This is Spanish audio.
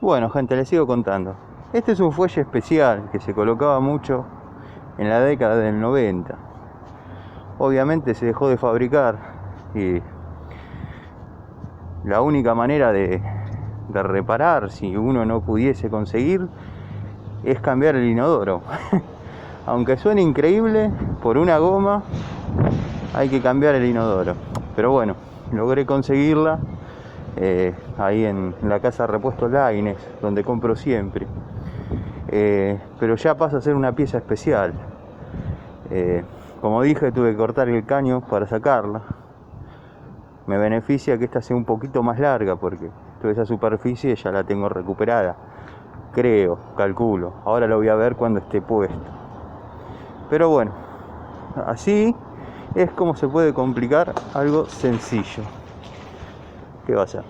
Bueno, gente, les sigo contando. Este es un fuelle especial que se colocaba mucho en la década del 90. Obviamente se dejó de fabricar y la única manera de reparar, si uno no pudiese conseguir, es cambiar el inodoro. Aunque suene increíble, por una goma hay que cambiar el inodoro. Pero bueno, logré conseguirla ahí en la casa de repuestos Laines, donde compro siempre. Pero ya pasa a ser una pieza especial. Como dije, tuve que cortar el caño para sacarla. Me beneficia que esta sea un poquito más larga porque toda esa superficie ya la tengo recuperada, creo, calculo. Ahora lo voy a ver cuando esté puesto. Pero bueno, así es como se puede complicar algo sencillo. ¿Qué va a ser?